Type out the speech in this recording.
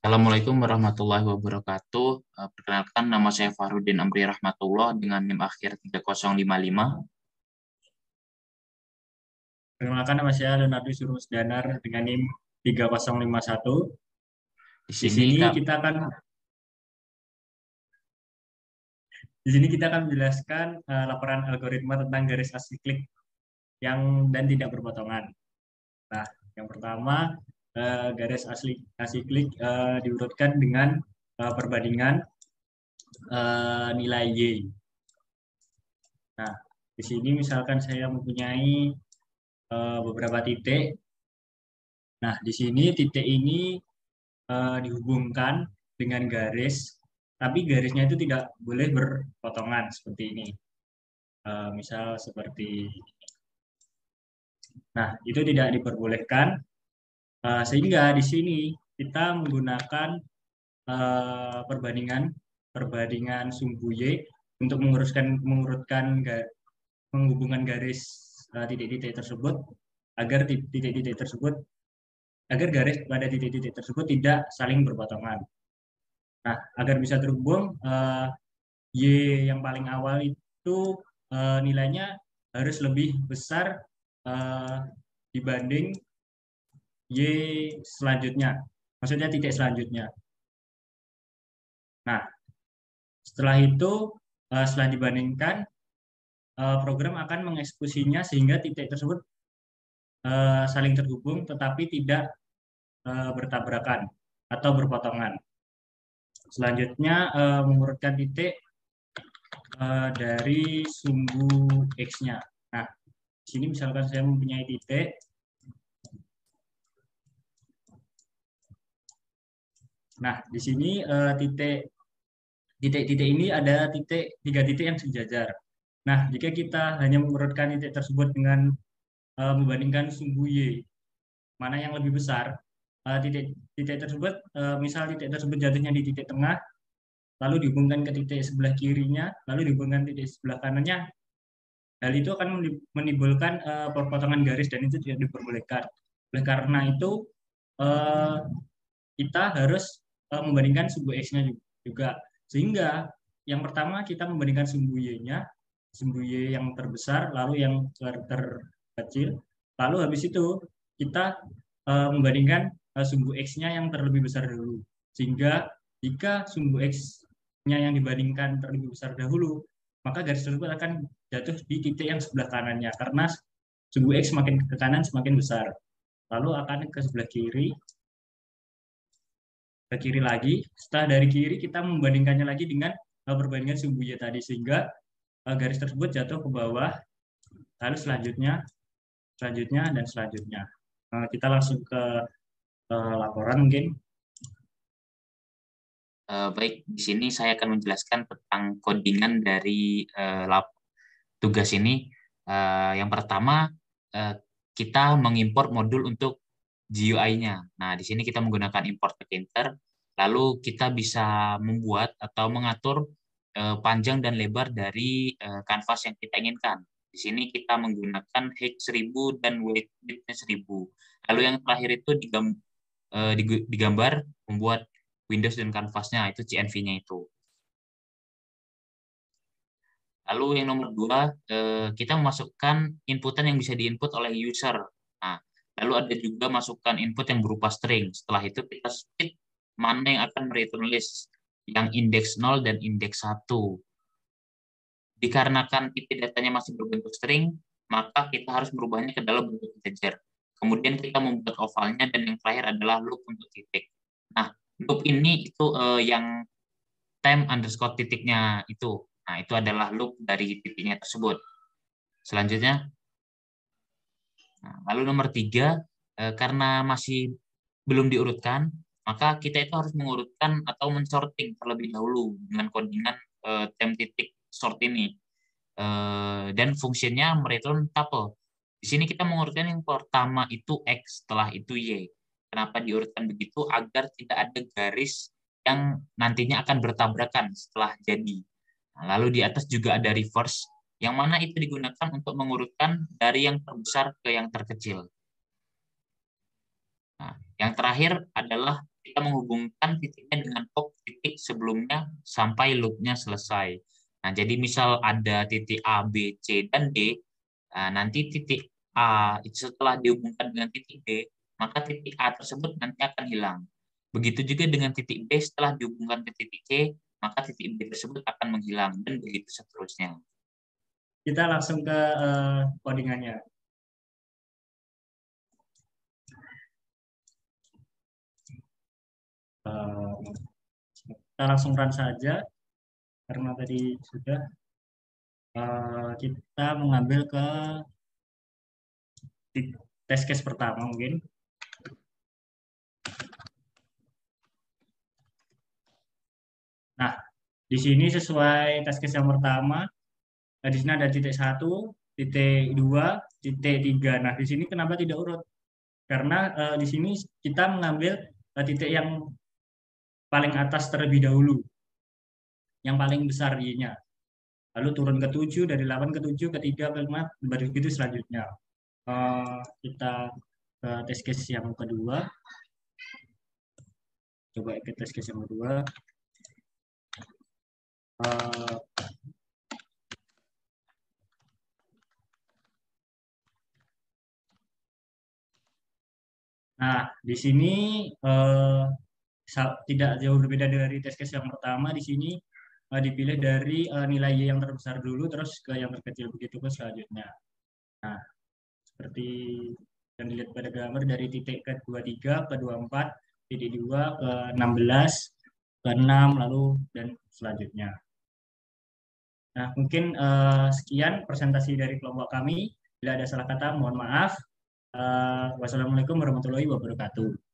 Assalamualaikum warahmatullahi wabarakatuh. Perkenalkan, nama saya Fahrudin Amri Rahmatullah dengan NIM akhir 3055. Perkenalkan, nama saya Leonardo Surusdanar dengan NIM 3051. Di Di sini sini Kak, kita akan di sini kita akan menjelaskan laporan algoritma tentang garis asiklik yang dan tidak berpotongan. Nah, yang pertama, garis asiklik diurutkan dengan perbandingan nilai Y. Nah, di sini misalkan saya mempunyai beberapa titik. Nah, di sini titik ini dihubungkan dengan garis, tapi garisnya itu tidak boleh berpotongan seperti ini. Misal seperti, nah itu tidak diperbolehkan, sehingga di sini kita menggunakan perbandingan perbandingan sumbu Y untuk menghubungkan garis titik-titik tersebut agar titik-titik tersebut agar garis pada titik-titik tersebut tidak saling berpotongan. Nah, agar bisa terhubung, Y yang paling awal itu nilainya harus lebih besar eh, dibanding Y selanjutnya. Maksudnya titik selanjutnya. Nah, setelah itu, setelah dibandingkan, program akan mengeksekusinya sehingga titik tersebut saling terhubung tetapi tidak bertabrakan atau berpotongan. Selanjutnya, mengurutkan titik dari sumbu X-nya. Nah, di sini misalkan saya mempunyai titik. Nah, di sini titik-titik ini ada tiga titik yang sejajar. Nah, jika kita hanya mengurutkan titik tersebut dengan membandingkan sumbu Y, mana yang lebih besar, titik tersebut, misal titik tersebut jatuhnya di titik tengah, lalu dihubungkan ke titik sebelah kirinya, lalu dihubungkan titik sebelah kanannya, hal itu akan menimbulkan perpotongan garis dan itu tidak diperbolehkan. Oleh karena itu, eh, kita harus membandingkan sumbu X-nya juga. Sehingga yang pertama kita membandingkan sumbu Y-nya, sumbu Y yang terbesar, lalu yang terkecil. Lalu habis itu kita membandingkan sumbu X-nya yang terlebih besar dahulu. Sehingga jika sumbu X-nya yang dibandingkan terlebih besar dahulu, maka garis tersebut akan jatuh di titik yang sebelah kanannya. Karena sumbu X semakin ke kanan semakin besar. Lalu akan ke sebelah kiri, ke kiri lagi. Setelah dari kiri kita membandingkannya lagi dengan perbandingan sumbu Y tadi sehingga garis tersebut jatuh ke bawah. Lalu selanjutnya dan selanjutnya. Kita langsung ke laporan mungkin. baik, di sini saya akan menjelaskan tentang codingan dari tugas ini. Yang pertama, eh, kita mengimpor modul untuk GUI-nya. Nah, di sini kita menggunakan import painter, lalu kita bisa membuat atau mengatur panjang dan lebar dari kanvas yang kita inginkan. Di sini kita menggunakan height 1000 dan width-nya 1000. Lalu yang terakhir itu digambar membuat Windows dan kanvasnya, itu CNV-nya itu. Lalu yang nomor dua, kita memasukkan inputan yang bisa diinput oleh user. Nah, lalu ada juga masukkan input yang berupa string. Setelah itu kita split mana yang akan mereturn list, yang indeks 0 dan indeks 1. Dikarenakan tipe datanya masih berbentuk string, maka kita harus merubahnya ke dalam bentuk integer. Kemudian kita membuat ovalnya dan yang terakhir adalah loop untuk titik. Nah, loop ini itu yang time underscore titiknya itu. Nah, itu adalah loop dari titiknya tersebut. Selanjutnya, lalu nomor tiga, karena masih belum diurutkan, maka kita itu harus mengurutkan atau mensorting terlebih dahulu dengan codingan time titik sort ini. Dan fungsinya mereturn tuple. Di sini kita mengurutkan yang pertama itu X, setelah itu Y. Kenapa diurutkan begitu? Agar tidak ada garis yang nantinya akan bertabrakan setelah jadi. Nah, lalu di atas juga ada reverse, yang mana itu digunakan untuk mengurutkan dari yang terbesar ke yang terkecil. Nah, yang terakhir adalah kita menghubungkan titiknya dengan POP titik sebelumnya sampai loopnya selesai. Nah, jadi misal ada titik A, B, C, dan D, nanti titik A itu setelah dihubungkan dengan titik D, maka titik A tersebut nanti akan hilang. Begitu juga dengan titik B setelah dihubungkan ke titik C, maka titik B tersebut akan menghilang, dan begitu seterusnya. Kita langsung ke codingannya. Kita langsung run saja, karena tadi sudah. Kita mengambil ke test case pertama mungkin. Nah, di sini sesuai test case yang pertama, di sini ada titik 1, titik 2, titik 3. Nah, di sini kenapa tidak urut? Karena di sini kita mengambil titik yang paling atas terlebih dahulu, yang paling besar Y-nya. Lalu turun ke 7, dari 8 ke 7, ke 3, ke 5, baru begitu selanjutnya. Kita ke test case yang kedua. Coba ke test case yang kedua. Nah, di sini tidak jauh berbeda dari test case yang pertama. Di sini dipilih dari nilai Y yang terbesar dulu, terus ke yang terkecil, begitu ke selanjutnya. Nah, seperti yang dilihat pada gambar, dari titik ke 23, ke 24, titik 2, ke 16, ke 6, lalu dan selanjutnya. Nah, mungkin sekian presentasi dari kelompok kami. Bila ada salah kata, mohon maaf. Wassalamualaikum warahmatullahi wabarakatuh.